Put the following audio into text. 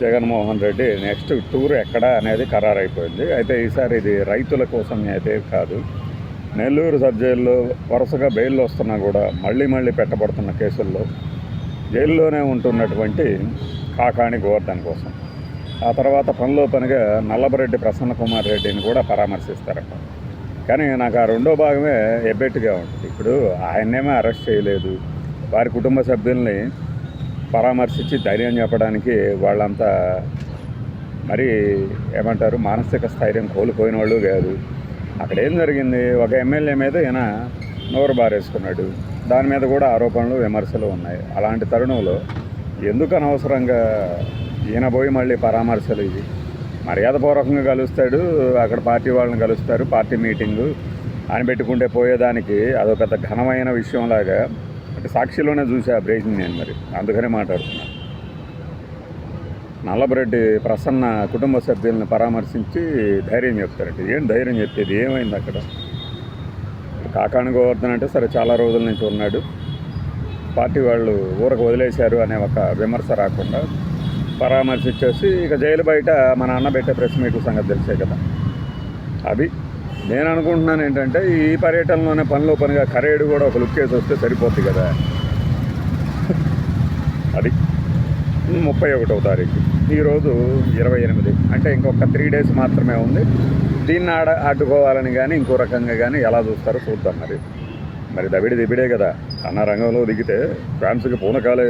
Jaganmohan Reddy next tour ఎక్కడ అనేది ఖరారైపోయింది. అయితే ఈసారి ఇది రైతుల కోసం అయితే కాదు. నెల్లూరు సబ్ జైల్లో వరుసగా బెయిల్లో వస్తున్నా కూడా మళ్ళీ పెట్టబడుతున్న కేసుల్లో జైల్లోనే ఉంటున్నటువంటి కాకాణి గోవర్ధన్ కోసం. ఆ తర్వాత పనిలో పనిగా నల్లబరెడ్డి ప్రసన్న కుమార్ రెడ్డిని కూడా పరామర్శిస్తారట. కానీ నాకు ఆ రెండో భాగమే ఎబ్బెట్టుగా ఉంటుంది. ఇప్పుడు ఆయన్నేమో అరెస్ట్ చేయలేదు, వారి కుటుంబ సభ్యుల్ని పరామర్శించి ధైర్యం చెప్పడానికి వాళ్ళంతా మరి ఏమంటారు, మానసిక స్థైర్యం కోల్పోయిన వాళ్ళు కాదు. అక్కడ ఏం జరిగింది, ఒక ఎమ్మెల్యే మీద ఈయన నోరు బారేసుకున్నాడు, దాని మీద కూడా ఆరోపణలు విమర్శలు ఉన్నాయి. అలాంటి తరుణంలో ఎందుకు అనవసరంగా ఈయన పోయి మళ్ళీ పరామర్శలు, ఇది మర్యాదపూర్వకంగా కలుస్తాడు, అక్కడ పార్టీ వాళ్ళని కలుస్తారు, పార్టీ మీటింగు అని పెట్టుకుంటే పోయేదానికి అదొక ఘనమైన విషయంలాగా. అంటే సాక్షిలోనే చూసా బ్రేకింగ్ నేను, మరి అందుకనే మాట్లాడుతున్నాను. నల్లబరెడ్డి ప్రసన్న కుటుంబ సభ్యులను పరామర్శించి ధైర్యం చెప్తారంటే ఏం ధైర్యం చెప్పేది, ఏమైంది అక్కడ? కాకాణి గోవర్ధన్ అంటే సరే చాలా రోజుల నుంచి ఉన్నాడు, పార్టీ వాళ్ళు ఊరకు వదిలేశారు అనే ఒక విమర్శ రాకుండా పరామర్శించేసి ఇక జైలు బయట మా నాన్న పెట్టే ప్రెస్ మీట్ల సంగతి తెలిసే కదా. అది నేను అనుకుంటున్నాను ఏంటంటే, ఈ పర్యటనలోనే పనిలో పనిగా ఖరేడు కూడా ఒక లుక్ వేసి వస్తే సరిపోద్ది కదా. అది 31వ తారీఖు, ఈరోజు 28, అంటే ఇంకొక 3 days మాత్రమే ఉంది. దీన్ని అడ్డుకోవాలని కానీ ఇంకో రకంగా కానీ ఎలా చూస్తారో చూద్దాం. మరి దబిడే కదా అన్న రంగంలో దిగితే ఫ్యాన్స్కి పూనకాలే.